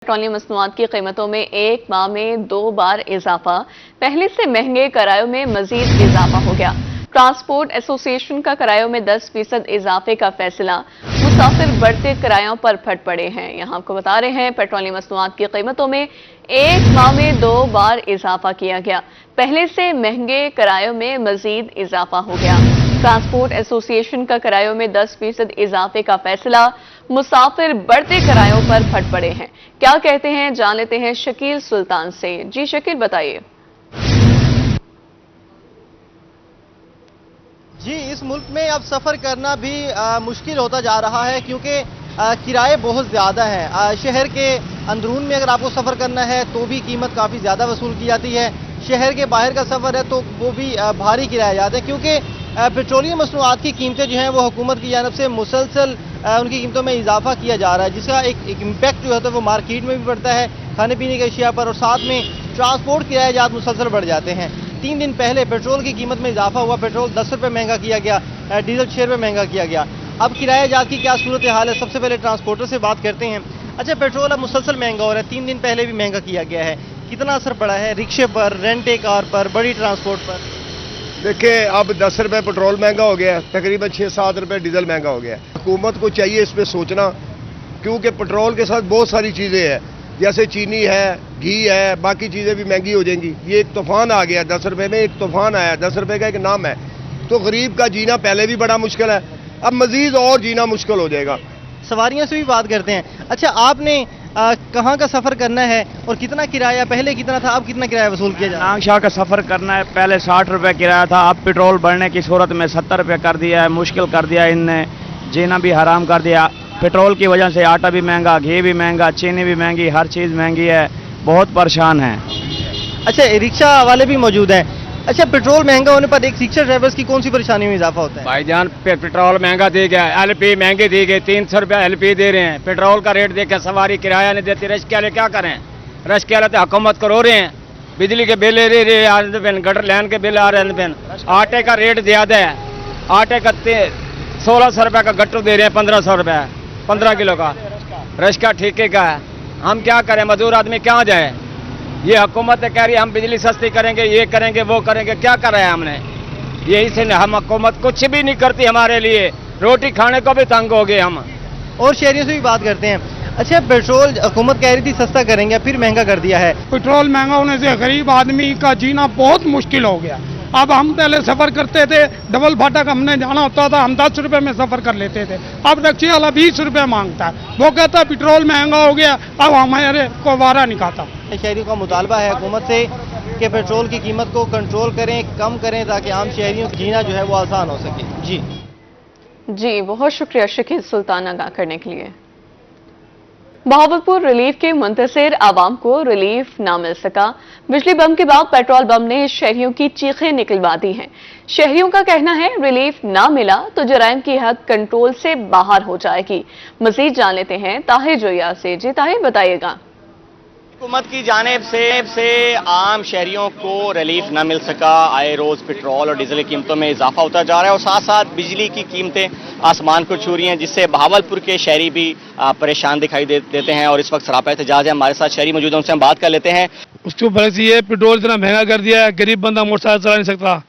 Petroleum मसनूआत की कीमतों में एक माह में 2 बार इजाफा, पहले से महंगे किरायों में मजीद इजाफा हो गया। ट्रांसपोर्ट एसोसिएशन का किरायों में 10% इजाफे का फैसला, मुसाफिर बढ़ते किरायों पर फट पड़े हैं। यहाँ आपको बता रहे हैं पेट्रोलियम मसनूआत की कीमतों में एक माह में 2 बार इजाफा किया गया, पहले से महंगे किरायों में मजीद इजाफा हो गया। ट्रांसपोर्ट एसोसिएशन का किरायों में 10% इजाफे का फैसला, मुसाफिर बढ़ते किरायों पर फट पड़े हैं। क्या कहते हैं जान लेते हैं शकील सुल्तान से। जी शकील बताइए। जी, इस मुल्क में अब सफ़र करना भी मुश्किल होता जा रहा है क्योंकि किराए बहुत ज़्यादा हैं। शहर के अंदरून में अगर आपको सफ़र करना है तो भी कीमत काफ़ी ज़्यादा वसूल की जाती है। शहर के बाहर का सफ़र है तो वो भी भारी किराए जाते हैं क्योंकि पेट्रोलियम मसनूआत की कीमतें जो हैं वो हुकूमत की जानब से मुसलसल उनकी कीमतों में इजाफा किया जा रहा है, जिसका एक इम्पैक्ट जो होता है वो मार्केट में भी पड़ता है, खाने पीने की अशिया पर, और साथ में ट्रांसपोर्ट किरायाजात मुसलसल बढ़ जाते हैं। 3 दिन पहले पेट्रोल की कीमत में इजाफा हुआ, पेट्रोल 10 रुपये महंगा किया गया, डीजल 6 रुपये महंगा किया गया। अब किरायाजात की क्या सूरत हाल है, सबसे पहले ट्रांसपोर्टर से बात करते हैं। अच्छा, पेट्रोल अब मुसलसल महंगा हो रहा है, 3 दिन पहले भी महंगा किया गया है, कितना असर पड़ा है रिक्शे पर, रेंट ए कार पर, बड़ी ट्रांसपोर्ट पर? देखिए, अब 10 रुपये पेट्रोल महंगा हो गया है, तकरीबन 6-7 रुपये डीजल महंगा हो गया है। हुकूमत को चाहिए इस पे सोचना, क्योंकि पेट्रोल के साथ बहुत सारी चीज़ें हैं, जैसे चीनी है, घी है, बाकी चीज़ें भी महंगी हो जाएंगी। ये एक तूफान आ गया, 10 रुपये में एक तूफान आया, 10 रुपये का एक नाम है। तो गरीब का जीना पहले भी बड़ा मुश्किल है, अब मजीद और जीना मुश्किल हो जाएगा। सवारियों से भी बात करते हैं। अच्छा, आपने कहाँ का सफ़र करना है और कितना किराया, पहले कितना था, अब कितना किराया वसूल किया जा रहा है? नागशाह का सफ़र करना है, पहले 60 रुपये किराया था, अब पेट्रोल बढ़ने की सूरत में 70 रुपये कर दिया है। मुश्किल कर दिया इनने, जीना भी हराम कर दिया। पेट्रोल की वजह से आटा भी महंगा, घी भी महंगा, चीनी भी महंगी, हर चीज़ महंगी है, बहुत परेशान है। अच्छा, रिक्शा वाले भी मौजूद हैं। अच्छा, पेट्रोल महंगा होने पर एक रिक्शा ड्राइवर्स की कौन सी परेशानी में इजाफा होता है? भाईजान, पेट्रोल महंगा दे गया, एलपी महंगी दी गई, 300 रुपये एलपी दे रहे हैं। पेट्रोल का रेट देकर सवारी किराया नहीं देती, रश के वाले क्या करें? रश के वाले तो हुकूमत को रो रहे हैं, बिजली के बिल ले रहे हैं, गटर लाइन के बिल आ रहे हैं। आटे का रेट ज़्यादा है, आटे का 1600 रुपये का गट्टू दे रहे हैं, 1500 रुपये 15 किलो का। रश का ठेके का है, हम क्या करें? मजदूर आदमी क्या जाए? ये हुकूमत कह रही है हम बिजली सस्ती करेंगे, ये करेंगे, वो करेंगे, क्या कर रहे हैं हमने? यही से हम हुकूमत कुछ भी नहीं करती हमारे लिए, रोटी खाने को भी तंग हो गए हम। और शहरियों से भी बात करते हैं। अच्छा, पेट्रोल हुकूमत कह रही थी सस्ता करेंगे, फिर महंगा कर दिया है। पेट्रोल महंगा होने से गरीब आदमी का जीना बहुत मुश्किल हो गया। अब हम पहले सफ़र करते थे, डबल फाटक हमने जाना होता था, हम 10 रुपये में सफ़र कर लेते थे, अब रिक्शे वाला 20 रुपये मांगता है। वो कहता है पेट्रोल महंगा हो गया, अब हमारे को वारा नहीं खाता। शहरियों का मुतालबा है हुकूमत से कि पेट्रोल की कीमत को कंट्रोल करें, कम करें, ताकि आम शहरियों का जीना जो है वो आसान हो सके। जी, बहुत शुक्रिया शकील सुल्तान आगाह करने के लिए। बहावलपुर रिलीफ के मुंतसिर आवाम को रिलीफ ना मिल सका। बिजली बम के बाद पेट्रोल बम ने शहरियों की चीखें निकलवा दी हैं। शहरियों का कहना है रिलीफ ना मिला तो जराइम की हद कंट्रोल से बाहर हो जाएगी। मजीद जान लेते हैं ताहिर जोया से। जी ताहिर, बताइएगा। हुकूमत की जानिब से आम शहरियों को रिलीफ न मिल सका। आए रोज़ पेट्रोल और डीजल की कीमतों में इजाफा होता जा रहा है और साथ साथ बिजली की कीमतें आसमान को छू रही हैं, जिससे बहावलपुर के शहरी भी परेशान दिखाई देते हैं। और इस वक्त सरापा एहतजाज है, हमारे साथ शहरी मौजूद हैं, उनसे हम बात कर लेते हैं। उसके ऊपर ये पेट्रोल इतना महंगा कर दिया है, गरीब बंदा मोटरसाइकिल चला नहीं सकता,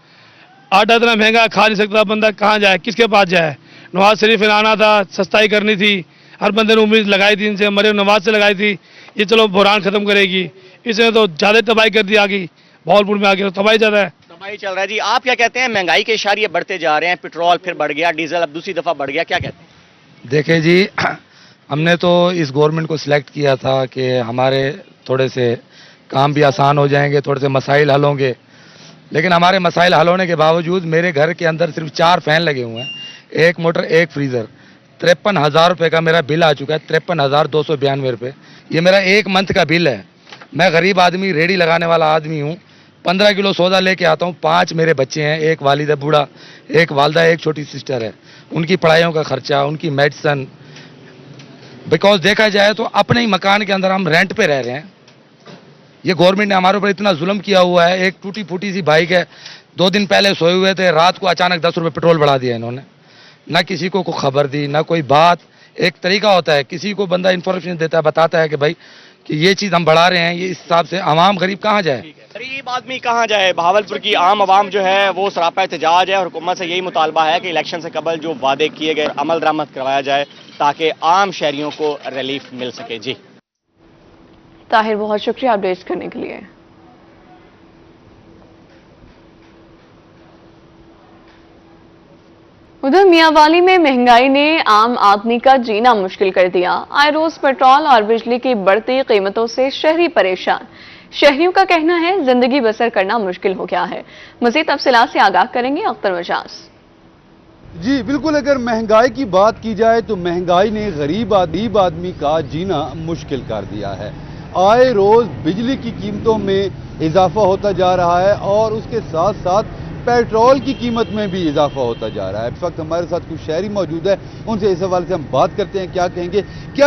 आटा इतना महंगा खा नहीं सकता, बंदा कहाँ जाए, किसके पास जाए? नवाज शरीफ आना था, सस्ताई करनी थी, हर बंदे ने उम्मीद लगाई थी इनसे, मरे नवाज से लगाई थी, ये चलो बुरान खत्म करेगी। इसने तो ज़्यादा तबाही कर दी, आगे बहावलपुर में आगे तो तबाही ज़्यादा है। तबाही चल रहा है जी। आप क्या कहते हैं? महंगाई के इशारे बढ़ते जा रहे हैं, पेट्रोल फिर बढ़ गया, डीजल अब दूसरी दफ़ा बढ़ गया, क्या कहते हैं? देखें जी, हमने तो इस गवर्नमेंट को सिलेक्ट किया था कि हमारे थोड़े से काम भी आसान हो जाएंगे, थोड़े से मसाइल हल होंगे, लेकिन हमारे मसाइल हल होने के बावजूद मेरे घर के अंदर सिर्फ 4 फैन लगे हुए हैं, 1 मोटर 1 फ्रीज़र, 53,000 रुपये का मेरा बिल आ चुका है, 53,292 रुपये। ये मेरा 1 मंथ का बिल है। मैं गरीब आदमी, रेडी लगाने वाला आदमी हूँ, 15 किलो सौदा लेके आता हूँ। 5 मेरे बच्चे हैं, एक वालिद है बूढ़ा, एक वालदा है, एक छोटी सिस्टर है। उनकी पढ़ाइयों का खर्चा, उनकी मेडिसन, बिकॉज देखा जाए तो अपने ही मकान के अंदर हम रेंट पे रह रहे हैं। ये गवर्नमेंट ने हमारे ऊपर इतना जुल्म किया हुआ है। एक टूटी फूटी सी बाइक है, 2 दिन पहले सोए हुए थे, रात को अचानक 10 रुपये पेट्रोल बढ़ा दिया इन्होंने, ना किसी को खबर दी, ना कोई बात। एक तरीका होता है, किसी को बंदा इन्फॉर्मेशन देता है, बताता है कि भाई कि ये चीज़ हम बढ़ा रहे हैं, ये इस हिसाब से आवाम गरीब कहाँ जाए। गरीब आदमी कहाँ जाए? बहावलपुर की आम आवाम जो है वो सरापा एहतजाज है और हुकूमत से यही मुतालबा है कि इलेक्शन से कबल जो वादे किए गए अमल दरामद करवाया जाए ताकि आम शहरियों को रिलीफ मिल सके। जी ताहिर, बहुत शुक्रिया अपडेट करने के लिए। उधर मियांवाली में महंगाई ने आम आदमी का जीना मुश्किल कर दिया। आए रोज पेट्रोल और बिजली की बढ़ती कीमतों से शहरी परेशान। शहरियों का कहना है जिंदगी बसर करना मुश्किल हो गया है। मजीद तफसीलात से आगाह करेंगे अख्तर मजाज। जी बिल्कुल, अगर महंगाई की बात की जाए तो महंगाई ने गरीब आदमी का जीना मुश्किल कर दिया है। आए रोज बिजली की कीमतों में इजाफा होता जा रहा है और उसके साथ साथ पेट्रोल की कीमत में भी इजाफा होता जा रहा है। इस वक्त हमारे साथ कुछ शहरी मौजूद है, उनसे इस हवाले से हम बात करते हैं। क्या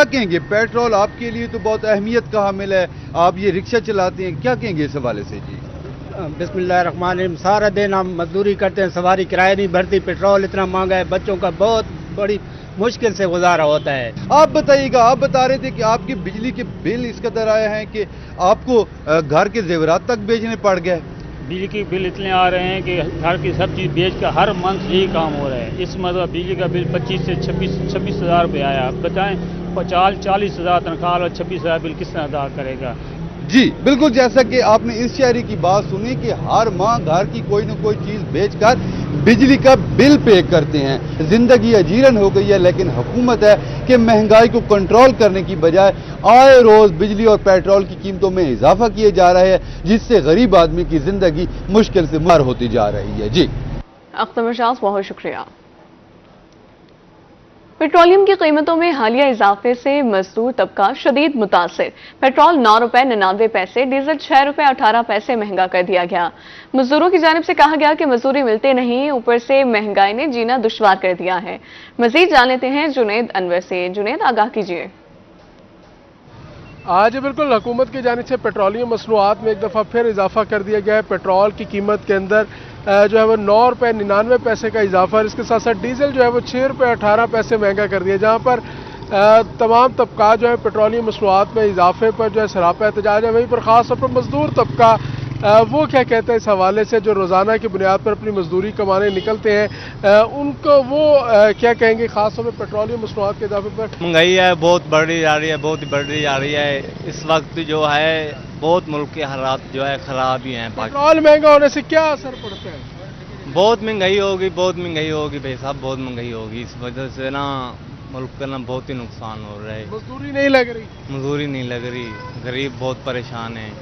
कहेंगे? पेट्रोल आपके लिए तो बहुत अहमियत का हामिल है, आप ये रिक्शा चलाते हैं, क्या कहेंगे इस हवाले से? जी बिस्मिल्लाहिर्रहमानिर्रहीम। सारा दिन हम मजदूरी करते हैं, सवारी किराया नहीं भरती, पेट्रोल इतना महंगा है, बच्चों का बहुत बड़ी मुश्किल से गुजारा होता है। आप बताइएगा, आप बता रहे थे कि आपके बिजली के बिल इस कदर आए हैं कि आपको घर के जेवरात तक बेचने पड़ गए। बिजली के बिल इतने आ रहे हैं कि घर की सब चीज़ बेच कर हर मंथ यही काम हो रहा है। इस मरतबा बिजली का बिल 25 से 26 हज़ार रुपये आया। अब बताएं 40 हज़ार तनख्वाह और 26 हज़ार बिल किस तरह अदा करेगा? जी बिल्कुल, जैसा कि आपने इस शहरी की बात सुनी कि हर माह घर की कोई न कोई चीज बेचकर बिजली का बिल पे करते हैं। जिंदगी अजीरन हो गई है, लेकिन हुकूमत है कि महंगाई को कंट्रोल करने की बजाय आए रोज बिजली और पेट्रोल की कीमतों में इजाफा किए जा रहे हैं, जिससे गरीब आदमी की जिंदगी मुश्किल से मार होती जा रही है। जी अख्तर मजाज, बहुत शुक्रिया। पेट्रोलियम की कीमतों में हालिया इजाफे से मजदूर तबका शदीद मुतासिर। पेट्रोल 9 रुपए 99 पैसे, डीजल 6 रुपए 18 पैसे महंगा कर दिया गया। मजदूरों की जानिब से कहा गया कि मजदूरी मिलते नहीं, ऊपर से महंगाई ने जीना दुश्वार कर दिया है। मजीद जान लेते हैं जुनैद अनवर से। जुनैद, आगाह कीजिए। आज बिल्कुल हुकूमत की जानिब से पेट्रोलियम मसनूआत में एक दफ़ा फिर इजाफा कर दिया गया है। पेट्रोल की कीमत के अंदर जो है वो 9 रुपए 99 पैसे का इजाफा है। इसके साथ साथ डीजल जो है वो 6 रुपए 18 पैसे महंगा कर दिया, जहाँ पर तमाम तबका जो है पेट्रोलियम मसनूआत में इजाफे पर जो है सरापा एहतजाज है। वहीं पर ख़ास तौर पर मजदूर तबका वो क्या कहते हैं इस हवाले से, जो रोज़ाना की बुनियाद पर अपनी मजदूरी कमाने निकलते हैं, उनको वो क्या कहेंगे खास तौर पर पेट्रोलियम मसनूआत के इजाफे पर? महंगाई है बहुत बढ़ती जा रही है, बहुत ही बढ़ती जा रही है। इस वक्त जो है बहुत मुल्क के हालात जो है ख़राब ही हैं। पेट्रोल महंगा होने से क्या असर पड़ता है? बहुत महंगाई होगी भाई साहब, बहुत महंगाई होगी। इस वजह से ना मुल्क का ना बहुत ही नुकसान हो रहा है। मजदूरी नहीं लग रही, गरीब बहुत परेशान है।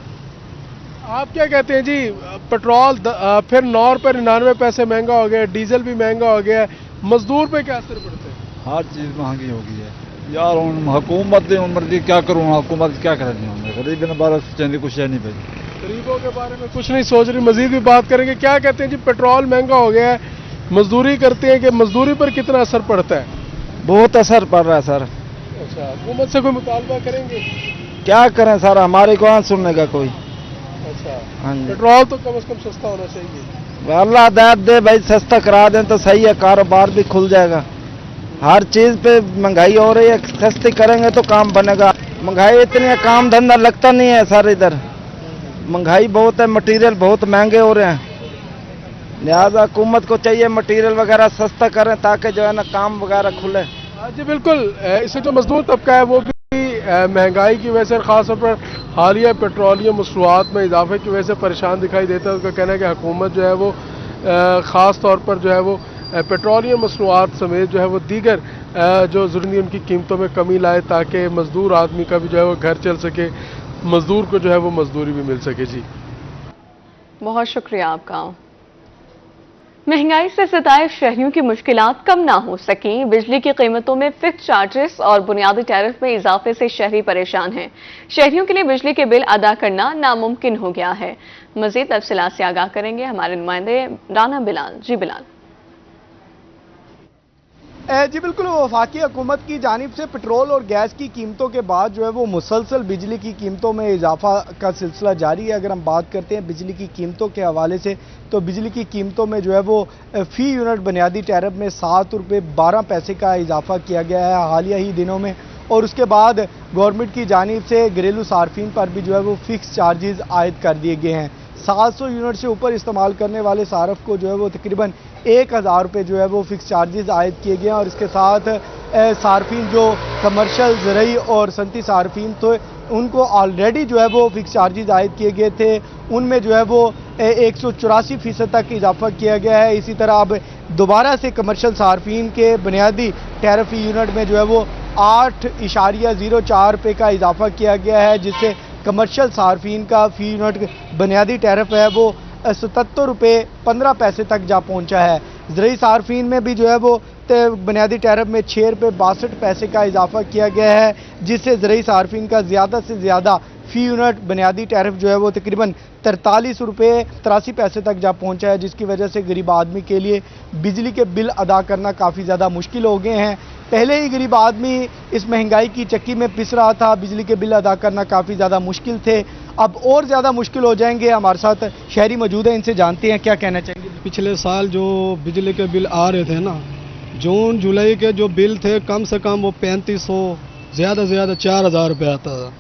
आप क्या कहते हैं जी? पेट्रोल फिर 9 रुपए 99 पैसे महंगा हो गया, डीजल भी महंगा हो गया, मजदूर पे क्या असर पड़ता है? हर चीज़ महंगी हो गई है यार। हुकूमत ने मर्जी क्या करूँ, हुकूमत क्या करेंगे? गरीब ने बारह चंदी कुछ है नहीं भाई, गरीबों के बारे में कुछ नहीं सोच रही। मजीद भी बात करेंगे। क्या कहते हैं जी? पेट्रोल महंगा हो गया है, मजदूरी करते हैं कि मजदूरी पर कितना असर पड़ता है? बहुत असर पड़ रहा है सर। अच्छा, हुकूमत से कोई मुतालबा करेंगे? क्या करें सर, हमारे को कौन सुनने का कोई। अच्छा, हाँ जी, पेट्रोल तो कम से कम सस्ता होना चाहिए। अल्लाह दाद दे भाई, सस्ता करा दें तो सही है, कारोबार भी खुल जाएगा। हर चीज पे महंगाई हो रही है, सस्ती करेंगे तो काम बनेगा। महंगाई इतनी है, काम धंधा लगता नहीं है सर। इधर महंगाई बहुत है, मटेरियल बहुत महंगे हो रहे हैं। लिहाजा हुकूमत को चाहिए मटेरियल वगैरह सस्ता करें ताकि जो है ना काम वगैरह खुले। जी बिल्कुल, इससे जो मजदूर तबका है वो भी महंगाई की वजह से, खासतौर पर हालिया पेट्रोलियम मसनूआत में इजाफे की वजह से परेशान दिखाई देता है। उसका कहना है कि हुकूमत जो है वो ख़ास तौर पर जो है वो पेट्रोलियम मसनूआत समेत जो है वो दीगर जो ज़रूरी उनकी कीमतों में कमी लाए ताकि मजदूर आदमी का भी जो है वो घर चल सके, मजदूर को जो है वो मजदूरी भी मिल सके। जी बहुत शुक्रिया आपका। महंगाई से सताए शहरियों की मुश्किलात कम ना हो सकी। बिजली की कीमतों में फिक्स चार्जेस और बुनियादी टैरिफ में इजाफे से शहरी परेशान हैं। शहरियों के लिए बिजली के बिल अदा करना नामुमकिन हो गया है। मजीद तफसीलात से आगाह करेंगे हमारे नुमाइंदे राना बिलाल। जी बिलाल। जी बिल्कुल, वफाकी हुकूमत की जानिब से पेट्रोल और गैस की कीमतों के बाद जो है वो मुसलसल बिजली की कीमतों में इजाफा का सिलसिला जारी है। अगर हम बात करते हैं बिजली की कीमतों के हवाले से, तो बिजली की कीमतों में जो है वो फ़ी यूनिट बुनियादी टैरिफ में 7 रुपये 12 पैसे का इजाफा किया गया है हालिया ही दिनों में। اور اس کے بعد گورنمنٹ کی جانب سے گھریلو صارفین پر بھی جو ہے وہ فکس چارجز عائد کر دیے گئے ہیں. 700 یونٹ سے اوپر استعمال کرنے والے صارف کو جو ہے وہ تقریباً 1000 روپے جو ہے وہ فکس چارجز عائد کیے گئے ہیں. اور اس کے ساتھ صارفین جو کمرشل زرعی اور صنعتی صارفین تو ان کو آلریڈی جو ہے وہ فکس چارجز عائد کیے گئے تھے, ان میں جو ہے وہ 184% تک اضافہ کیا گیا ہے. اسی طرح اب دوبارہ سے کمرشل صارفین کے بنیادی ٹیرف فی یونٹ میں جو ہے وہ 8.04 روپے کا اضافہ کیا گیا ہے, جس سے کمرشل صارفین کا فی یونٹ بنیادی ٹیرف ہے وہ 77 روپے 15 پیسے تک جا پہنچا ہے. زرعی صارفین میں بھی جو ہے وہ بنیادی ٹیرف میں 6 روپے 62 پیسے کا اضافہ کیا گیا ہے, جس سے زرعی صارفین کا زیادہ سے زیادہ فی یونٹ بنیادی ٹیرف جو ہے وہ تقریباً 43 روپے 83 پیسے تک جا پہنچا ہے, جس کی وجہ سے غریب آدمی کے لیے بجلی کے بل ادا کرنا کافی زیادہ مشکل ہو گئے ہیں. پہلے ہی غریب آدمی اس مہنگائی کی چکی میں پس رہا تھا, بجلی کے بل ادا کرنا کافی زیادہ مشکل تھے, اب اور زیادہ مشکل ہو جائیں گے. ہمارے ساتھ شہری موجود ہیں, ان سے جانتے ہیں کیا کہنا چاہیں گے. پچھلے سال جو بجلی کے بل آ رہے تھے نا, جون جولائی کے جو بل تھے کم سے کم وہ 3500 زیادہ سے زیادہ 4000 روپے آتا تھا.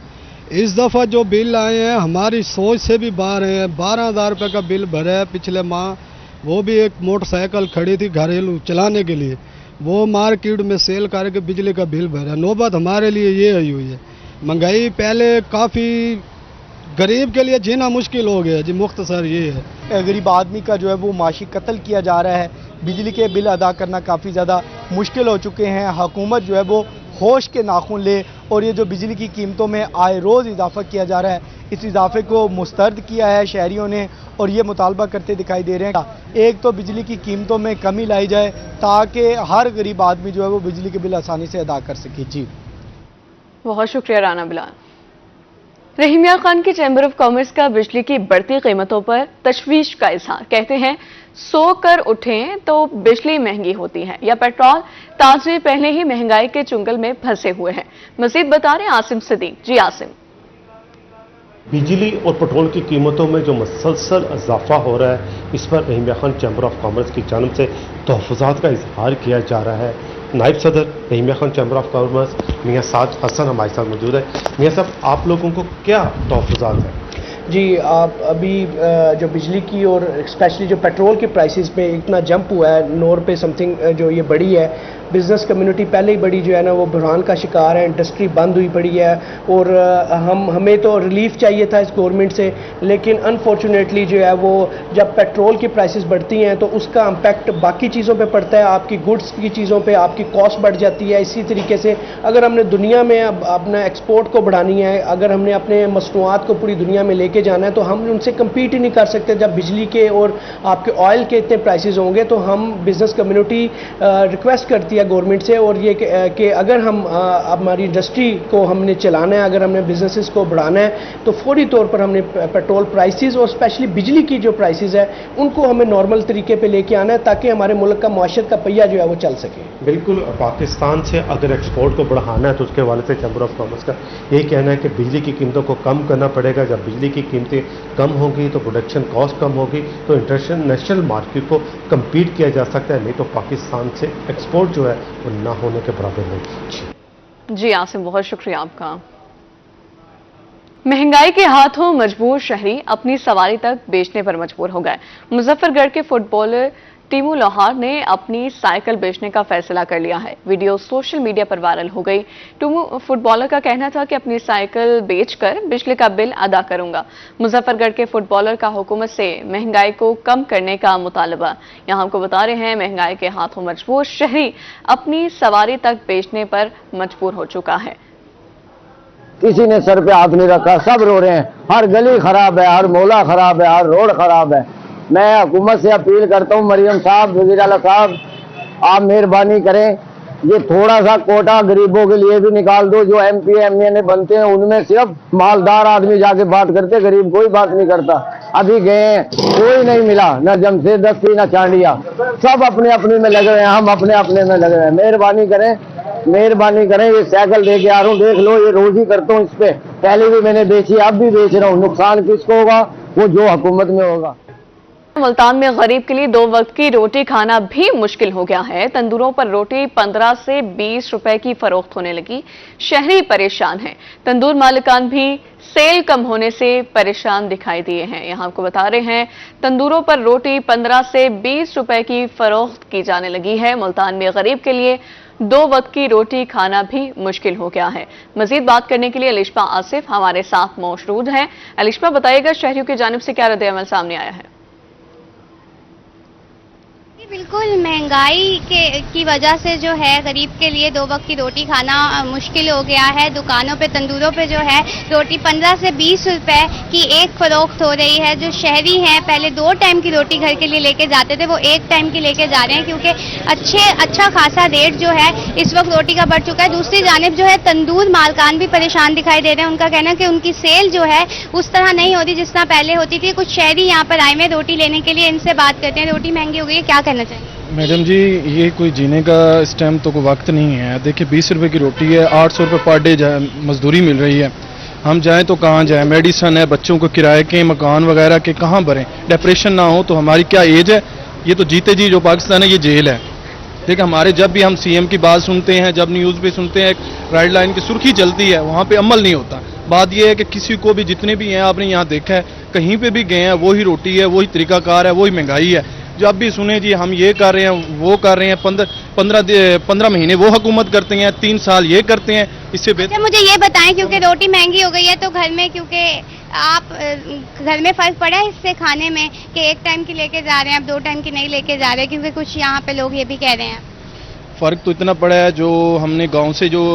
اس دفعہ جو بل آئے ہیں ہماری سوچ سے بھی باہر ہیں. 12000 روپے کا بل بھرے پچھلے ماہ, وہ بھی ایک موٹر سائیکل کھڑی تھی گھریلو چلانے کے لیے, وہ مارکیٹ میں سیل کر کے بجلی کا بل بھرا. نوبت ہمارے لیے یہ آئی ہوئی ہے. مہنگائی پہلے کافی غریب کے لیے جینا مشکل ہو گیا جی, مختصر یہ ہے. غریب آدمی کا جو ہے وہ معاشی قتل کیا جا رہا ہے, بجلی کے بل ادا کرنا کافی زیادہ مشکل ہو چکے ہیں. حکومت جو ہے وہ ہوش کے ناخن لے, اور یہ جو بجلی کی قیمتوں میں آئے روز اضافہ کیا جا رہا ہے, اس اضافے کو مسترد کیا ہے شہریوں نے, اور یہ مطالبہ کرتے دکھائی دے رہے ہیں. ایک تو بجلی کی قیمتوں میں کمی لائی جائے تاکہ ہر غریب آدمی جو ہے وہ بجلی کے بل آسانی سے ادا کر سکے. جی بہت شکریہ رانا بلال. رحیم میاں خان کی چیمبر آف کامرس کا بجلی کی بڑھتی قیمتوں پر تشویش کا اظہار. کہتے ہیں سو کر اٹھیں تو بجلی مہنگی ہوتی ہے, یا پیٹرول تاجر پہلے ہی مہنگائی کے چنگل میں پھنسے ہوئے ہیں. مزید بتا رہے ہیں عاصم صدیق. جی عاصم. بجلی اور پٹرول کی قیمتوں میں جو مسلسل اضافہ ہو رہا ہے, اس پر رحیم میاں خان چیمبر آف کامرس کی جانب سے تحفظات کا اظہار کیا جا رہا ہے. نائب صدر رحیم میاں خان چیمبر آف کامرس میاں سعد حسن ہمارے ساتھ موجود ہے. میاں صاحب, آپ لوگوں کو کیا تحفظات ہیں؟ جی, آپ ابھی جو بجلی کی اور اسپیشلی جو پیٹرول کے پرائسز پہ اتنا جمپ ہوا ہے, 9 روپے سم تھنگ جو یہ بڑھی ہے, بزنس کمیونٹی پہلے ہی بڑی جو ہے نا وہ بحران کا شکار ہے, انڈسٹری بند ہوئی پڑی ہے, اور ہمیں تو ریلیف چاہیے تھا اس گورنمنٹ سے, لیکن انفارچونیٹلی جو ہے وہ جب پیٹرول کی پرائسز بڑھتی ہیں تو اس کا امپیکٹ باقی چیزوں پہ پڑتا ہے, آپ کی گڈس کی چیزوں پہ آپ کی کاسٹ بڑھ جاتی ہے. اسی طریقے سے اگر ہم نے دنیا میں اب اپنا ایکسپورٹ کو بڑھانی ہے, اگر ہم نے اپنے مصنوعات کو پوری دنیا میں لے کے جانا ہے, تو ہم ان سے کمپیٹ ہی نہیں کر سکتے. جب بجلی کے اور آپ کے آئل کے اتنے پرائسز ہوں گے, تو ہم بزنس کمیونٹی ریکویسٹ کرتی ہے گورنمنٹ سے, اور یہ کہ اگر ہم ہماری انڈسٹری کو ہم نے چلانا ہے, اگر ہم نے بزنسز کو بڑھانا ہے, تو فوری طور پر ہم نے پیٹرول پرائسز اور اسپیشلی بجلی کی جو پرائسز ہے ان کو ہمیں نارمل طریقے پہ لے کے آنا ہے, تاکہ ہمارے ملک کا معاشرت کا پہیہ جو ہے وہ چل سکے. بالکل, پاکستان سے اگر ایکسپورٹ کو بڑھانا ہے تو اس کے حوالے سے چیمبر آف کامرس کا یہی کہنا ہے کہ بجلی کی قیمتوں کو کم کرنا پڑے گا. جب بجلی کی قیمتیں کم ہوں گی تو پروڈکشن کاسٹ کم ہوگی, تو انٹرنیشنل مارکیٹ کو کمپیٹ کیا جا سکتا ہے, نہیں تو پاکستان سے ایکسپورٹ جو ہے وہ نہ ہونے کے برابر نہیں. جی عاصم, بہت شکریہ آپ کا. مہنگائی کے ہاتھوں مجبور شہری اپنی سواری تک بیچنے پر مجبور ہو گئے. مظفر گڑھ کے فٹ بالر ٹیمو لوہار نے اپنی سائیکل بیچنے کا فیصلہ کر لیا ہے. ویڈیو سوشل میڈیا پر وائرل ہو گئی. ٹیمو فٹ بالر کا کہنا تھا کہ اپنی سائیکل بیچ کر بجلی کا بل ادا کروں گا. مظفر گڑھ کے فٹ بالر کا حکومت سے مہنگائی کو کم کرنے کا مطالبہ. یہاں ہم کو بتا رہے ہیں مہنگائی کے ہاتھوں مجبور شہری اپنی سواری تک بیچنے پر مجبور ہو چکا ہے. کسی نے سر پہ ہاتھ نہیں رکھا, سب رو رہے ہیں. ہر گلی خراب ہے, ہر مولا خراب ہے, ہر روڈ خراب ہے. میں حکومت سے اپیل کرتا ہوں, مریم صاحب, وزیر اعلیٰ صاحب, آپ مہربانی کریں, یہ تھوڑا سا کوٹا غریبوں کے لیے بھی نکال دو. جو ایم پی ایم این اے بنتے ہیں ان میں صرف مالدار آدمی جا کے بات کرتے, غریب کوئی بات نہیں کرتا. ابھی گئے ہیں, کوئی نہیں ملا, نہ جمشیدستی نہ چانڈیا, سب اپنے اپنے میں لگے ہوئے ہیں, ہم اپنے اپنے میں لگے ہوئے ہیں. مہربانی کریں, مہربانی کریں, یہ سائیکل دے کے آ رہا ہوں, دیکھ لو, یہ روز ہی کرتا ہوں اس پہ. پہلے بھی میں نے بیچی, اب بھی بیچ رہا ہوں. نقصان کس کو ہوگا؟ وہ جو حکومت میں ہوگا. मुल्तान में गरीब के लिए 2 वक्त की रोटी खाना भी मुश्किल हो गया है। तंदूरों पर रोटी 15 से 20 रुपए की फरोख्त होने लगी। शहरी परेशान हैं। तंदूर मालिकान भी सेल कम होने से परेशान दिखाई दिए हैं। यहां आपको बता रहे हैं, तंदूरों पर रोटी 15 से 20 रुपए की फरोख्त की जाने लगी है। मुल्तान में गरीब के लिए 2 वक्त की रोटी खाना भी मुश्किल हो गया है। मजीद बात करने के लिए अलिशबा आसिफ हमारे साथ मौजूद हैं। अलिशबा, बताइएगा शहरियों की जानिब से क्या रद्द-ए-अमल सामने आया है? बिल्कुल, महंगाई की वजह से जो है गरीब के लिए 2 वक्त की रोटी खाना मुश्किल हो गया है। दुकानों पे, तंदूरों पे जो है रोटी 15 से 20 रुपए की एक फरोख्त हो रही है। जो शहरी हैं, पहले 2 टाइम की रोटी घर के लिए लेके जाते थे, वो 1 टाइम की लेके जा रहे हैं, क्योंकि अच्छा खासा रेट जो है इस वक्त रोटी का बढ़ चुका है। दूसरी जानिब जो है तंदूर मालकान भी परेशान दिखाई दे रहे हैं। उनका कहना है कि उनकी सेल जो है उस तरह नहीं होती जिस तरह पहले होती थी। कुछ शहरी यहाँ पर आए हैं रोटी लेने के लिए, इनसे बात करते हैं। रोटी महंगी हो गई है, क्या कहना चाहिए? मैडम जी, ये कोई जीने का इस टाइम तो कोई वक्त नहीं है। देखिए, 20 रुपए की रोटी है, 800 रुपए पर डे मजदूरी मिल रही है। हम जाएं तो कहाँ जाएं? मेडिसन है, बच्चों को किराए के, मकान वगैरह के कहाँ भरें? डिप्रेशन ना हो तो हमारी क्या एज है? ये तो जीते जी जो पाकिस्तान है ये जेल है। देखिए, हमारे जब भी हम सीएम की बात सुनते हैं, जब न्यूज़ पे सुनते हैं, एक रेड लाइन की सुर्खी चलती है, वहाँ पे अमल नहीं होता। बात यह है कि किसी को भी, जितने भी हैं, आपने यहाँ देखा है, कहीं पे भी गए हैं, वही रोटी है, वही तरीकाकार है, वही महंगाई है। जब भी सुने जी हम ये कर रहे हैं, वो कर रहे हैं, 15 महीने वो हुकूमत करते हैं, 3 साल ये करते हैं, इससे बेहतर। अच्छा, मुझे ये बताएं, क्योंकि रोटी महंगी हो गई है तो घर में, क्योंकि आप घर में फर्क पड़ा है इससे खाने में कि 1 टाइम की लेके जा रहे हैं, अब 2 टाइम की नहीं लेके जा रहे, क्योंकि कुछ यहाँ पे लोग ये भी कह रहे हैं। फ़र्क तो इतना पड़ा है, जो हमने गांव से जो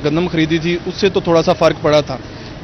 गंदम खरीदी थी उससे तो थोड़ा सा फ़र्क पड़ा था।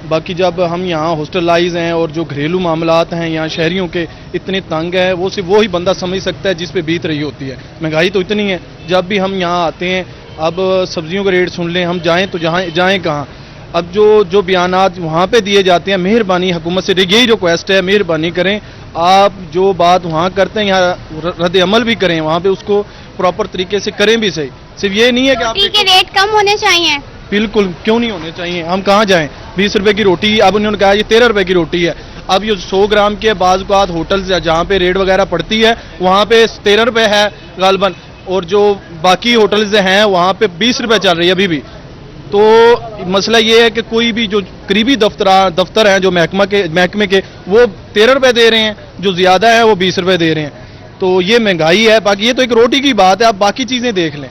बाकी जब हम यहाँ हॉस्टलाइज हैं और जो घरेलू मामलात हैं यहाँ शहरियों के इतने तंग है, वो सिर्फ वही बंदा समझ सकता है जिस पे बीत रही होती है। महंगाई तो इतनी है, जब भी हम यहाँ आते हैं, अब सब्जियों का रेट सुन लें, हम जाएं तो जाएं कहाँ? अब जो बयानात वहाँ पे दिए जाते हैं, मेहरबानी हुकूमत से यही रिक्वेस्ट है, मेहरबानी करें, आप जो बात वहाँ करते हैं यहाँ रद्द अमल भी करें, वहाँ पे उसको प्रॉपर तरीके से करें भी सही। सिर्फ ये नहीं है कि आप के रेट कम होने चाहिए। बिल्कुल, क्यों नहीं होने चाहिए? हम कहाँ जाएं? 20 रुपए की रोटी, अब उन्होंने कहा ये 13 रुपए की रोटी है। अब ये 100 ग्राम के बाज़ होटल जहाँ पे रेट वगैरह पड़ती है वहाँ पे 13 रुपए है गालबन, और जो बाकी होटल्स हैं वहाँ पे 20 रुपए चल रही है अभी भी। तो मसला ये है कि कोई भी जो करीबी दफ्तर हैं जो महकमे के वो 13 रुपए दे रहे हैं, जो ज़्यादा है वो 20 रुपए दे रहे हैं। तो ये महंगाई है। बाकी ये तो एक रोटी की बात है, आप बाकी चीज़ें देख लें,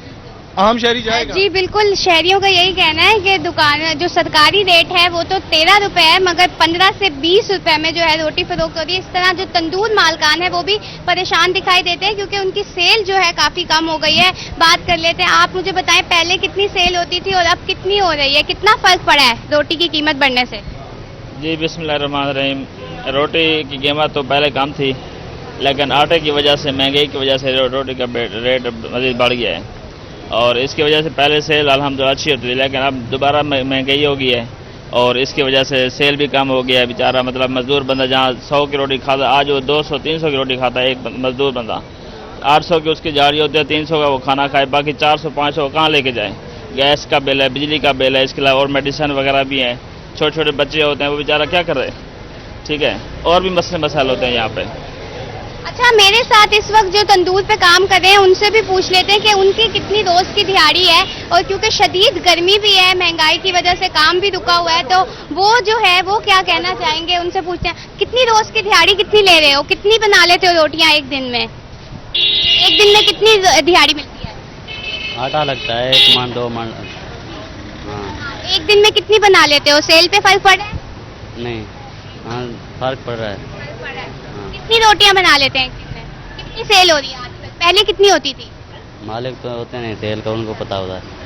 आम शहरी जाएगा। जी बिल्कुल, शहरियों का यही कहना है कि दुकान जो सरकारी रेट है वो तो 13 रुपए है, मगर 15 से 20 रुपए में जो है रोटी फरोख्त हो रही है। इस तरह जो तंदूर मालकान है वो भी परेशान दिखाई देते हैं, क्योंकि उनकी सेल जो है काफी कम हो गई है। बात कर लेते हैं, आप मुझे बताएं पहले कितनी सेल होती थी और अब कितनी हो रही है? कितना फर्क पड़ा है रोटी की कीमत बढ़ने से? जी बिस्मिल्लाहिर्रहमानिर्रहीम, रोटी की कीमत तो पहले कम थी, लेकिन आटे की वजह से, महंगाई की वजह से रोटी का रेट मज़ीद बढ़ गया है, और इसकी वजह से पहले सेल अल्हम्दुलिल्लाह अच्छी होती थी, लेकिन अब दोबारा महंगाई हो गई है और इसकी वजह से सेल भी कम हो गया है। बेचारा मतलब मजदूर बंदा जहाँ 100 की रोटी खाता, आज वो 200-300 की रोटी खाता है एक मजदूर बंदा। 800 की उसकी जारी होती है, 300 का वो खाना खाए, बाकी 400-500 कहाँ लेके जाए? गैस का बिल है, बिजली का बिल है, इसके अलावा और मेडिसिन वगैरह भी हैं। छोटे छोटे बच्चे होते हैं, वो बेचारा क्या कर रहे हैं? ठीक है, और भी मसाइल होते हैं यहाँ पे। अच्छा, मेरे साथ इस वक्त जो तंदूर पे काम कर रहे हैं उनसे भी पूछ लेते हैं कि उनकी कितनी रोज की दिहाड़ी है, और क्योंकि शदीद गर्मी भी है, महंगाई की वजह से काम भी रुका हुआ है, तो वो जो है वो क्या कहना चाहेंगे, उनसे पूछते हैं। कितनी रोज की दिहाड़ी कितनी ले रहे हो? कितनी बना लेते हो रोटियां एक दिन में? एक दिन में कितनी दिहाड़ी मिलती है? आटा लगता है 1 मन 2 मन। एक दिन में कितनी बना लेते हो? सेल पे फर्क पड़ा है? नहीं, हाँ फर्क पड़ रहा है। कितनी रोटियां बना लेते हैं एक दिन में? कितनी सेल हो रही है आजकल? पहले कितनी होती थी? मालिक तो होते नहीं सेल का, उनको पता होता है।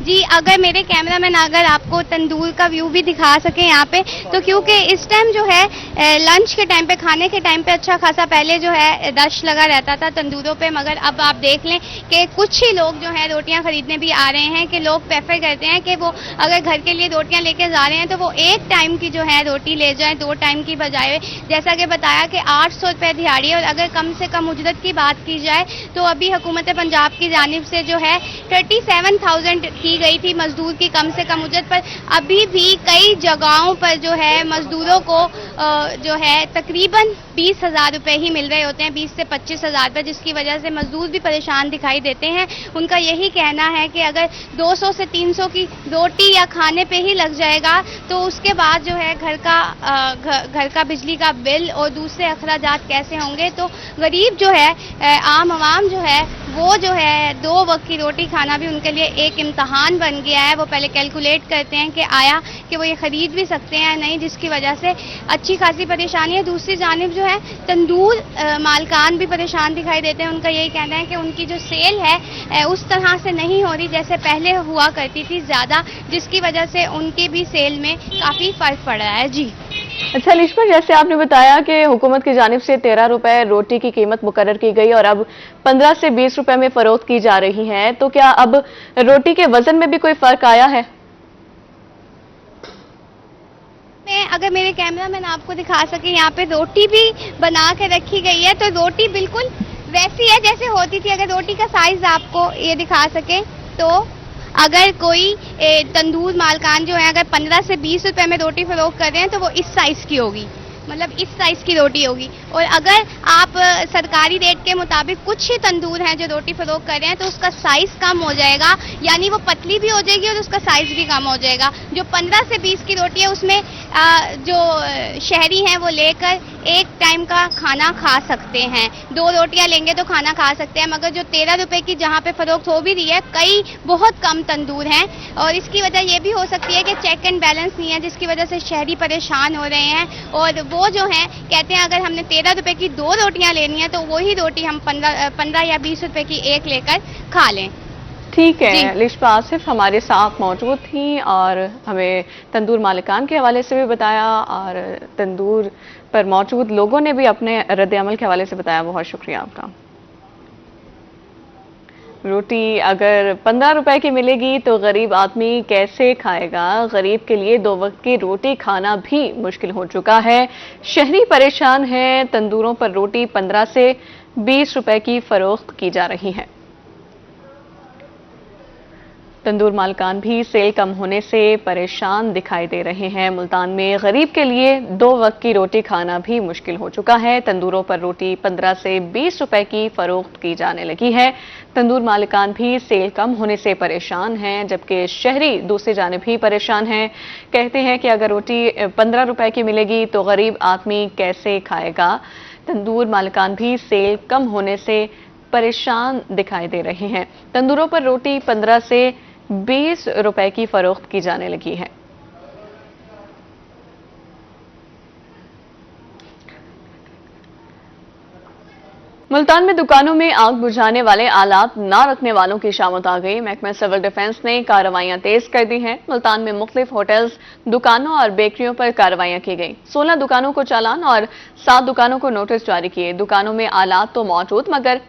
जी, अगर मेरे कैमरामैन अगर आपको तंदूर का व्यू भी दिखा सके यहाँ पे, तो क्योंकि इस टाइम जो है लंच के टाइम पे, खाने के टाइम पे अच्छा खासा पहले जो है रश लगा रहता था तंदूरों पे, मगर अब आप देख लें कि कुछ ही लोग जो है रोटियां खरीदने भी आ रहे हैं, कि लोग प्रेफर करते हैं कि वो अगर घर के लिए रोटियां लेके जा रहे हैं तो वो 1 टाइम की जो है रोटी ले जाएं, 2 टाइम की बजाय। जैसा कि बताया कि 800 रुपये दिहाड़ी है, और अगर कम से कम उजरत की बात की जाए तो अभी हुकूमत पंजाब की जानिब से जो है 37,000 की दी गई थी मजदूर की कम से कम उजरत पर, अभी भी कई जगहों पर जो है मजदूरों को जो है तकरीबन 20,000 रुपये ही मिल रहे होते हैं, 20 से 25,000 रुपये, जिसकी वजह से मजदूर भी परेशान दिखाई देते हैं। उनका यही कहना है कि अगर 200 से 300 की रोटी या खाने पे ही लग जाएगा तो उसके बाद जो है घर का बिजली का बिल और दूसरे अखराजात कैसे होंगे। तो गरीब जो है, आम आवाम जो है, वो जो है 2 वक्त की रोटी खाना भी उनके लिए एक इम्तहान बन गया है। वो पहले कैलकुलेट करते हैं कि आया कि वो ये खरीद भी सकते हैं नहीं, जिसकी वजह से अच्छी खासी परेशानी है। दूसरी जानिब जो है तंदूर मालकान भी परेशान दिखाई देते हैं। उनका यही कहना है कि उनकी जो सेल है उस तरह से नहीं हो रही जैसे पहले हुआ करती थी ज़्यादा, जिसकी वजह से उनकी भी सेल में काफ़ी फ़र्क पड़ रहा है। जी अच्छा लिश्मा, जैसे आपने बताया कि हुकूमत की जानिब से 13 रुपए रोटी की कीमत मुकर्रर की गई और अब 15 से 20 रुपए में फरोख्त की जा रही है, तो क्या अब रोटी के वजन में भी कोई फर्क आया है? अगर मेरे कैमरा मैन आपको दिखा सके, यहाँ पे रोटी भी बना के रखी गई है, तो रोटी बिल्कुल वैसी है जैसे होती थी। अगर रोटी का साइज आपको ये दिखा सके तो अगर कोई तंदूर मालकान जो है अगर 15 से 20 रुपए में रोटी फरोख्त कर रहे हैं तो वो इस साइज की होगी, मतलब इस साइज की रोटी होगी। और अगर आप सरकारी रेट के मुताबिक कुछ ही तंदूर हैं जो रोटी फरोख्त कर रहे हैं तो उसका साइज कम हो जाएगा, यानी वो पतली भी हो जाएगी और उसका साइज भी कम हो जाएगा। जो 15 से 20 की रोटी है उसमें जो शहरी हैं वो लेकर एक टाइम का खाना खा सकते हैं, 2 रोटियां लेंगे तो खाना खा सकते हैं। मगर जो 13 रुपए की जहां पे फरोख्त हो भी रही है, कई बहुत कम तंदूर हैं और इसकी वजह ये भी हो सकती है कि चेक एंड बैलेंस नहीं है, जिसकी वजह से शहरी परेशान हो रहे हैं। और वो जो हैं कहते हैं अगर हमने 13 रुपए की 2 रोटियां लेनी है तो वही रोटी हम 15 या 20 रुपए की एक लेकर खा लें। ठीक है, लिश्मा आसिफ हमारे साथ मौजूद थी और हमें तंदूर मालिकान के हवाले से भी बताया और तंदूर पर मौजूद लोगों ने भी अपने रद्द अमल के हवाले से बताया। बहुत शुक्रिया आपका। रोटी अगर 15 रुपए की मिलेगी तो गरीब आदमी कैसे खाएगा? गरीब के लिए 2 वक्त की रोटी खाना भी मुश्किल हो चुका है। शहरी परेशान हैं। तंदूरों पर रोटी 15 से 20 रुपए की फरोख्त की जा रही है। तंदूर मालकान भी सेल कम होने से परेशान दिखाई दे रहे हैं। मुल्तान में गरीब के लिए 2 वक्त की रोटी खाना भी मुश्किल हो चुका है। तंदूरों पर रोटी 15 से 20 रुपए की फरोख्त की जाने लगी है। तंदूर मालिकान भी सेल कम होने से परेशान हैं, जबकि शहरी दूसरी जानिब भी परेशान हैं। कहते हैं कि अगर रोटी 15 रुपए की मिलेगी तो गरीब आदमी कैसे खाएगा? तंदूर मालिकान भी सेल कम होने से परेशान दिखाई दे रहे हैं। तंदूरों पर रोटी 15 से 20 रुपए की फरोख्त की जाने लगी है। मुल्तान में दुकानों में आग बुझाने वाले आलात ना रखने वालों की शामत आ गई। महकमा सिविल डिफेंस ने कार्रवाइयां तेज कर दी हैं। मुल्तान में मुख्तलिफ होटल्स, दुकानों और बेकरियों पर कार्रवाइयां की गई। 16 दुकानों को चालान और 7 दुकानों को नोटिस जारी किए। दुकानों में आलात तो मौजूद मगर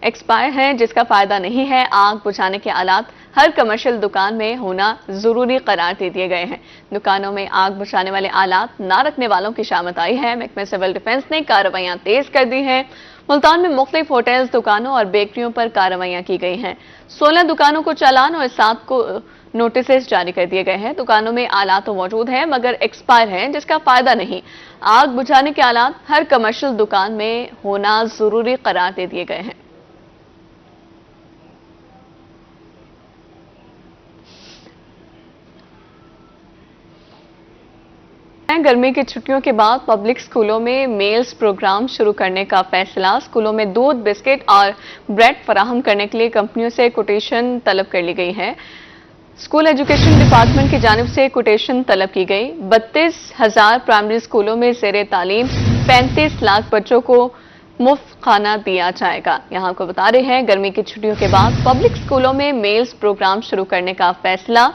एक्सपायर हैं, जिसका फायदा नहीं है। आग बुझाने के आलात हर कमर्शियल दुकान में होना जरूरी करार दे दिए गए हैं। दुकानों में आग बुझाने वाले आलात ना रखने वालों की शामत आई है। महकमा सिविल डिफेंस ने कार्रवाइयां तेज कर दी हैं। मुल्तान में मुख्तलिफ होटल्स, दुकानों और बेकरियों पर कार्रवाइयां की गई हैं। 16 दुकानों को चालान और 7 को नोटिस जारी कर दिए गए हैं। दुकानों में आलात तो मौजूद हैं मगर एक्सपायर हैं, जिसका फायदा नहीं। आग बुझाने के आलात हर कमर्शियल दुकान में होना जरूरी करार दे दिए गए हैं। गर्मी की छुट्टियों के बाद पब्लिक स्कूलों में मील्स प्रोग्राम शुरू करने का फैसला। स्कूलों में दूध, बिस्किट और ब्रेड फराहम करने के लिए कंपनियों से कोटेशन तलब कर ली गई है। स्कूल एजुकेशन डिपार्टमेंट की जानिब से कोटेशन तलब की गई। 32,000 प्राइमरी स्कूलों में ज़ेरे तालीम 35 लाख बच्चों को मुफ्त खाना दिया जाएगा। यहाँ आपको बता रहे हैं, गर्मी की छुट्टियों के बाद पब्लिक स्कूलों में मील्स प्रोग्राम शुरू करने का फैसला।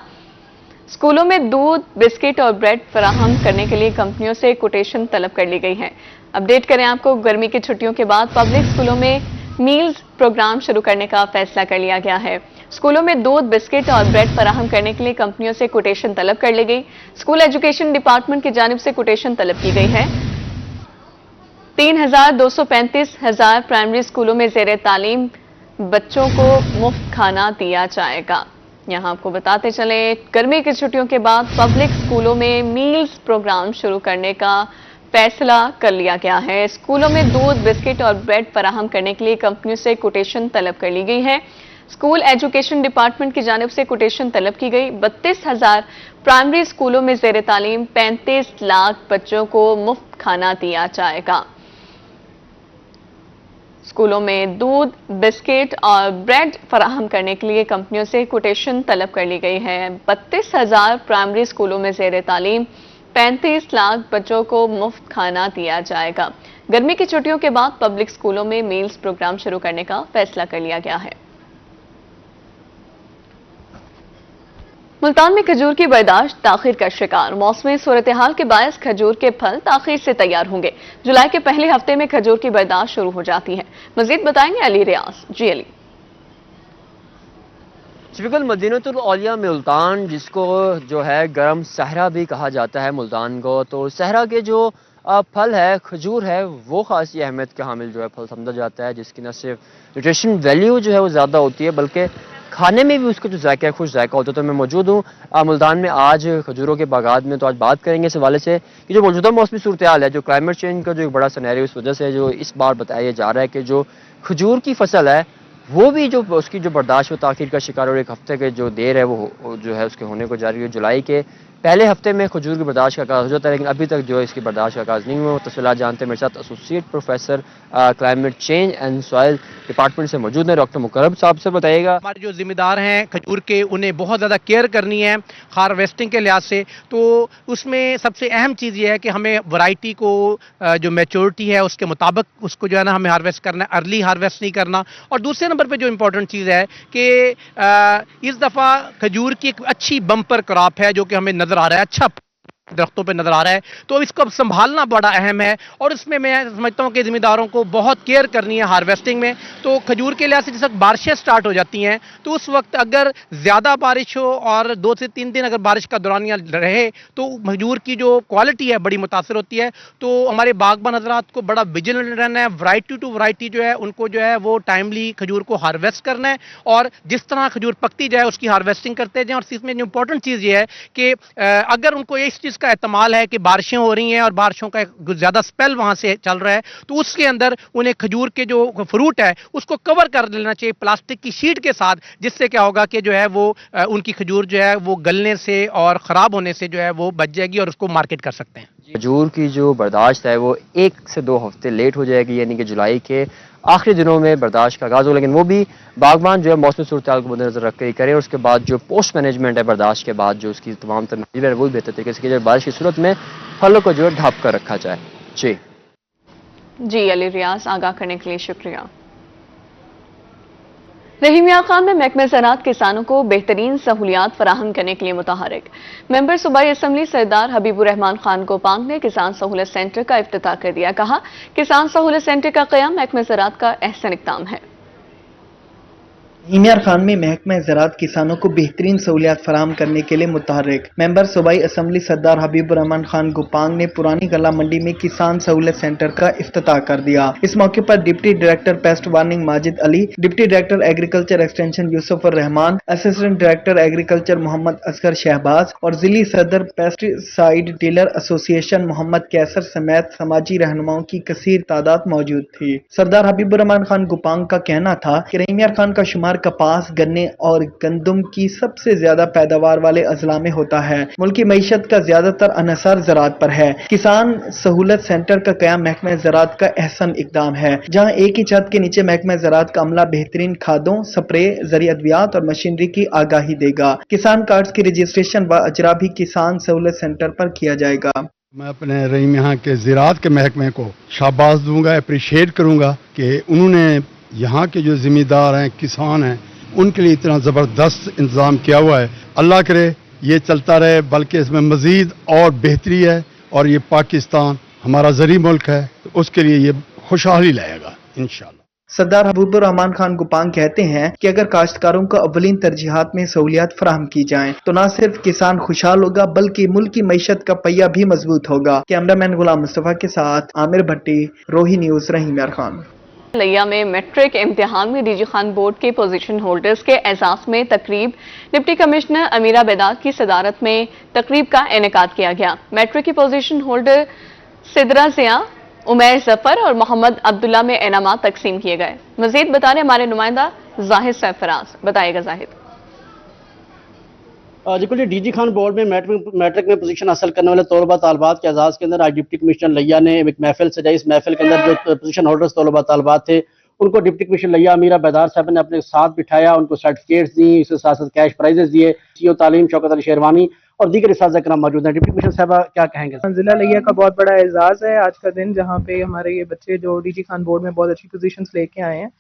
स्कूलों में दूध, बिस्किट और ब्रेड फराहम करने के लिए कंपनियों से कोटेशन तलब कर ली गई है। अपडेट करें आपको, गर्मी की छुट्टियों के बाद पब्लिक स्कूलों में मील्स प्रोग्राम शुरू करने का फैसला कर लिया गया है। स्कूलों में दूध, बिस्किट और ब्रेड फराहम करने के लिए कंपनियों से कोटेशन तलब कर ली गई। स्कूल एजुकेशन डिपार्टमेंट की जानिब से कोटेशन तलब की गई है। 3,235,000 प्राइमरी स्कूलों में ज़ेरे तालीम बच्चों को मुफ्त खाना दिया जाएगा। यहाँ आपको बताते चले, गर्मी की छुट्टियों के बाद पब्लिक स्कूलों में मील्स प्रोग्राम शुरू करने का फैसला कर लिया गया है। स्कूलों में दूध, बिस्किट और ब्रेड फराहम करने के लिए कंपनियों से कोटेशन तलब कर ली गई है। स्कूल एजुकेशन डिपार्टमेंट की जानिब से कोटेशन तलब की गई। 32,000 प्राइमरी स्कूलों में ज़ेर तालीम 35 लाख बच्चों को मुफ्त खाना दिया जाएगा। स्कूलों में दूध, बिस्किट और ब्रेड फराहम करने के लिए कंपनियों से कोटेशन तलब कर ली गई है। 32,000 प्राइमरी स्कूलों में ज़ेर तालीम 35 लाख बच्चों को मुफ्त खाना दिया जाएगा। गर्मी की छुट्टियों के बाद पब्लिक स्कूलों में मील्स प्रोग्राम शुरू करने का फैसला कर लिया गया है। मुल्तान में खजूर की बर्दाश्त ताखीर का शिकार। मौसमी सूरत हाल के बायस खजूर के फल ताखीर से तैयार होंगे। जुलाई के पहले हफ्ते में खजूर की बर्दाश्त शुरू हो जाती है। मजीद बताएंगे अली रियाज। जी अली। बिल्कुल, मदीनतुल औलिया मुल्तान, जिसको जो है गर्म सहरा भी कहा जाता है मुल्तान को, तो सहरा के जो फल है, खजूर है, वो खासी अहमियत का हामिल जो है फल समझा जाता है, जिसकी न सिर्फ न्यूट्रिशन वैल्यू जो है वो ज़्यादा होती है, बल्कि खाने में भी उसका जो जायका है, खुश जायका होता है। तो मैं मौजूद हूँ मुल्तान में आज खजूरों के बागात में। तो आज बात करेंगे इस हवाले से कि जो मौजूदा मौसमी सूरत हाल है, जो क्लाइमेट चेंज का जो एक बड़ा सिनेरियो, इस वजह से जो इस बार बताया जा रहा है कि जो खजूर की फसल है वो भी जो उसकी जो बर्दाश्त व ताखीर का शिकार, और एक हफ्ते के जो देर है वो जो है उसके होने को जा रही है। जुलाई के पहले हफ्ते में खजूर की बर्दाश्त का आगाज़ हो जाता है, लेकिन अभी तक जो है इसकी बर्दाश्त का आगाज़ नहीं हुआ। तफसीलात जानते हैं, मेरे साथ associate professor climate change and soil department से मौजूद हैं डॉक्टर मुकर्रम साहब से। बताइएगा, हमारे जो जिम्मेदार हैं खजूर के, उन्हें बहुत ज़्यादा केयर करनी है हार्वेस्टिंग के लिहाज से। तो उसमें सबसे अहम चीज़ ये है कि हमें वैरायटी को जो मैच्योरिटी है उसके मुताबिक उसको जो है ना हमें हार्वेस्ट करना है, अर्ली हार्वेस्ट नहीं करना। और दूसरे नंबर पर जो इम्पोर्टेंट चीज़ है कि इस दफ़ा खजूर की एक अच्छी बम्पर क्रॉप है जो कि हमें नज़र आ रहा है, अच्छा दरख्तों पे नजर आ रहा है, तो इसको अब संभालना बड़ा अहम है। और इसमें मैं समझता हूँ कि जिम्मेदारों को बहुत केयर करनी है हार्वेस्टिंग में। तो खजूर के लिहाज से जिस वक्त बारिशें स्टार्ट हो जाती हैं, तो उस वक्त अगर ज़्यादा बारिश हो और 2 से 3 दिन अगर बारिश का दौरानिया रहे, तो खजूर की जो क्वालिटी है बड़ी मुतासर होती है। तो हमारे बागबान हजरात को बड़ा विजिलेंट रहना है, वैरायटी टू वैरायटी जो है उनको जो है वो टाइमली खजूर को हार्वेस्ट करना है, और जिस तरह खजूर पकती जाए उसकी हार्वेस्टिंग करते जाएँ। और इसमें जो इंपॉर्टेंट चीज़ ये है कि अगर उनको इस चीज़ का एहतमाल है कि बारिशें हो रही हैं और बारिशों का ज्यादा स्पेल वहां से चल रहा है, तो उसके अंदर उन्हें खजूर के जो फ्रूट है उसको कवर कर लेना चाहिए प्लास्टिक की शीट के साथ, जिससे क्या होगा कि जो है वो उनकी खजूर जो है वो गलने से और खराब होने से जो है वो बच जाएगी और उसको मार्केट कर सकते हैं। खजूर की जो बर्दाश्त है वो 1 से 2 हफ्ते लेट हो जाएगी, यानी कि जुलाई के आखिरी दिनों में बर्दाश्त का आगाज़ हो, लेकिन वो भी बागबान जो है मौसमी सूरत हाल को मद्देनजर रख कर ही करें। और उसके बाद जो पोस्ट मैनेजमेंट है बर्दाश्त के बाद, जो उसकी तमाम तमीज़ है वो भी बेहतर तरीके से की जाए, बारिश की सूरत में फलों को जो है ढाँप कर रखा जाए। जी अली रियाज, आगाह करने के लिए शुक्रिया। रहीम मियां खान में महकमे ज़राअत किसानों को बेहतरीन सहूलियात फराहम करने के लिए मुतहरिक। मेंबर सूबाई असम्बली सरदार हबीबुर रहमान खान गोपांग ने किसान सहूलत सेंटर का इफ्तिताह कर दिया। कहा, किसान सहूलत सेंटर का क़याम महकमे ज़राअत का अहसन इक़दाम है। इमियार खान में महकमा ज़राअत किसानों को बेहतरीन सहूलियात फराहम करने के लिए मुतहरिक। मेंबर सूबाई असम्बली सरदार हबीबुर रहमान खान गोपांग ने पुरानी गला मंडी में किसान सहूलत सेंटर का इफ्तिताह कर दिया। इस मौके पर deputy director pest warning Majid Ali, deputy director agriculture extension Yusuf Rahman, assistant director agriculture Mohammad Asghar Shahbaz और जिली सदर pesticide dealer association Mohammad Qaiser समेत समाजी रहनुमाओं की कसीर तादाद मौजूद थी। सरदार हबीबुर रहमान खान गोपांग का कहना था कि इमियार खान का शुमार कपास, गन्ने और गंदम की सबसे ज्यादा पैदावार वाले अजला में होता है। मुल्की मईशत का ज्यादातर अनसर ज़राअत पर है। किसान सहूलत सेंटर का क़याम महकमा ज़राअत का अहसन इक़दाम है, जहां एक ही छत के नीचे महकमा ज़राअत का अमला बेहतरीन खादों, स्प्रे, ज़री अद्वियात और मशीनरी की आगाही देगा। किसान कार्ड्स की रजिस्ट्रेशन व अजरा भी किसान सहूलत सेंटर पर किया जाएगा। मैं अपने रहीम यहाँ के ज़राअत के महकमे को शाबाश दूंगा, अप्रिशिएट करूंगा कि उन्होंने यहाँ के जो जिम्मेदार हैं, किसान हैं, उनके लिए इतना ज़बरदस्त इंतज़ाम किया हुआ है। अल्लाह करे ये चलता रहे, बल्कि इसमें मज़ीद और बेहतरी है। और ये पाकिस्तान हमारा ज़री मुल्क है, तो उसके लिए ये खुशहाली लाएगा इंशाअल्लाह। सरदार हबीबुर रहमान खान गोपांग कहते हैं कि अगर काश्तकारों को अव्वलीन तरजीहात में सहूलियात फराहम की जाएं, तो न सिर्फ किसान खुशहाल होगा बल्कि मुल्क की मईशत का पहिया भी मजबूत होगा। कैमरामैन गुलाम मुस्तफा के साथ आमिर भट्टी, रोही न्यूज़, रहीम मियां खान। لیا میں میٹرک امتحان میں ڈی جی خان بورڈ کے پوزیشن ہولڈرز کے اعزاز میں تقریب ڈپٹی کمشنر امیرہ بیداد کی صدارت میں تقریب کا انعقاد کیا گیا۔ میٹرک کے پوزیشن ہولڈر سدرہ ضیاء، عمیر ظفر اور محمد عبداللہ میں انعامات تقسیم کیے گئے۔ مزید بتا رہے ہمارے نمائندہ زاہد سرفراز، بتائے گا زاہد۔ بالکل ڈی جی خان بورڈ میں میٹرک میں پوزیشن حاصل کرنے والے طلباء طالبات کے اعزاز کے اندر آج ڈپٹی کمشنر لیا نے ایک محفل سجائی۔ اس محفل کے اندر جو پوزیشن ہولڈرز طلباء طالبات تھے ان کو ڈپٹی کمشنر لیا امیرہ بیدار صاحب نے اپنے ساتھ بٹھایا، ان کو سرٹیفکیٹس دی، اس کے ساتھ ساتھ کیش پرائزز دیے۔ سی او تعلیم شوکت علی شیروانی اور دیگر اساتذہ کرام موجود ہیں۔ ڈپٹی کمشنر صاحبہ کیا کہیں گے؟ ضلع لیا کا بہت بڑا اعزاز ہے آج کا دن، جہاں پہ ہمارے یہ بچے جو ڈی جی خان بورڈ میں بہت اچھی پوزیشنز لے کے آئے ہیں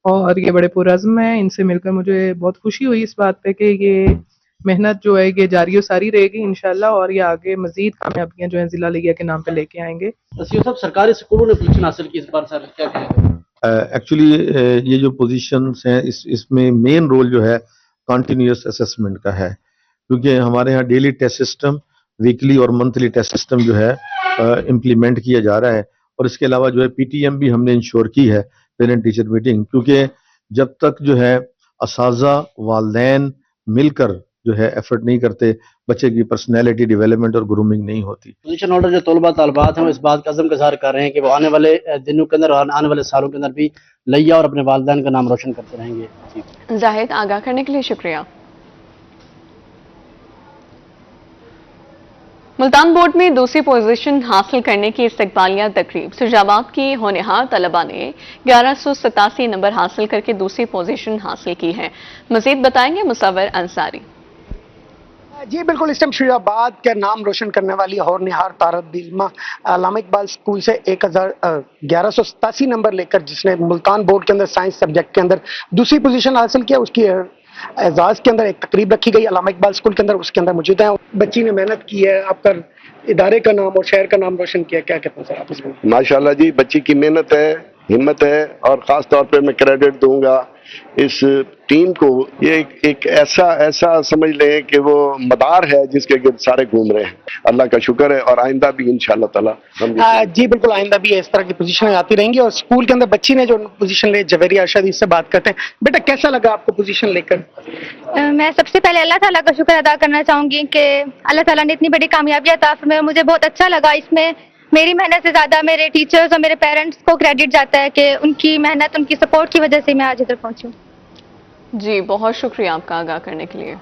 اور یہ بڑے پرعزم ہیں۔ ان سے مل کر مجھے بہت خوشی ہوئی اس بات پہ کہ یہ محنت جو ہے یہ جاری و ساری رہے گی انشاءاللہ، اور یہ آگے مزید کامیابیاں جو ہیں ضلع لیا کے نام پہ لے کے آئیں گے۔ سی او صاحب سرکاری اسکولوں نے پوزیشن حاصل کی اس بار، سر کیا کہیں گے؟ ایکچولی یہ جو پوزیشنز ہیں اس میں مین رول جو ہے کنٹینیوس اسیسمنٹ کا ہے، کیونکہ ہمارے ہاں ڈیلی ٹیسٹ سسٹم، ویکلی اور منتھلی ٹیسٹ سسٹم جو ہے امپلیمنٹ کیا جا رہا ہے، اور اس کے علاوہ جو ہے پی ٹی ایم بھی ہم نے انشور کی ہے، پیرنٹ ٹیچر میٹنگ، کیونکہ جب تک جو ہے اساتذہ والدین مل کر جو ہے ایفرٹ نہیں کرتے بچے کی پرسنالٹی ڈیولپمنٹ اور گرومنگ نہیں ہوتی۔ پوزیشن ہولڈر جو طلباء طالبات ہیں وہ اس بات کا عزم کا اظہار کر رہے ہیں کہ وہ آنے والے دنوں کے اندر اور آنے والے سالوں کے اندر بھی لیا اور اپنے والدین کا نام روشن کرتے رہیں گے۔ زاہد، آگاہ کرنے کے لیے شکریہ۔ ملتان بورڈ میں دوسری پوزیشن حاصل کرنے کی استقبالیہ تقریب، سرجاباد کی ہونہار طلبہ نے 1187 نمبر حاصل کر کے دوسری پوزیشن حاصل کی ہے۔ مزید بتائیں گے مصور انصاری۔ جی بالکل، اس ٹائم شیر آباد کے نام روشن کرنے والی ہونہار طالب علمہ علامہ اقبال اسکول سے 1187 نمبر لے کر جس نے ملتان بورڈ کے اندر سائنس سبجیکٹ کے اندر دوسری پوزیشن حاصل کیا، اس کی اعزاز کے اندر ایک تقریب رکھی گئی علامہ اقبال اسکول کے اندر، اس کے اندر موجود ہیں۔ بچی نے محنت کی ہے، آپ کا ادارے کا نام اور شہر کا نام روشن کیا، کیا کہتے ہیں سر آپ اس میں؟ ماشاءاللہ جی، بچی کی محنت ہے، ہمت ہے، اور خاص طور پہ میں کریڈٹ دوں گا اس ٹیم کو۔ یہ ایک ایسا سمجھ لیں کہ وہ مدار ہے جس کے گرد سارے گھوم رہے ہیں۔ اللہ کا شکر ہے، اور آئندہ بھی انشاءاللہ تعالی جی بالکل آئندہ بھی اس طرح کی پوزیشنیں آتی رہیں گی۔ اور اسکول کے اندر بچی نے جو پوزیشن لی، جویریہ ارشد، اس سے بات کرتے ہیں۔ بیٹا کیسا لگا آپ کو پوزیشن لے کر؟ میں سب سے پہلے اللہ تعالیٰ کا شکر ادا کرنا چاہوں گی کہ اللہ تعالیٰ نے اتنی بڑی کامیابی عطا فرمائی، مجھے بہت اچھا لگا۔ اس میں میری محنت سے زیادہ میرے ٹیچرز اور میرے پیرنٹس کو کریڈٹ جاتا ہے کہ ان کی محنت، ان کی سپورٹ کی وجہ سے میں آج ادھر پہنچی ہوں۔ جی بہت شکریہ آپ کا آگاہ کرنے کے لیے۔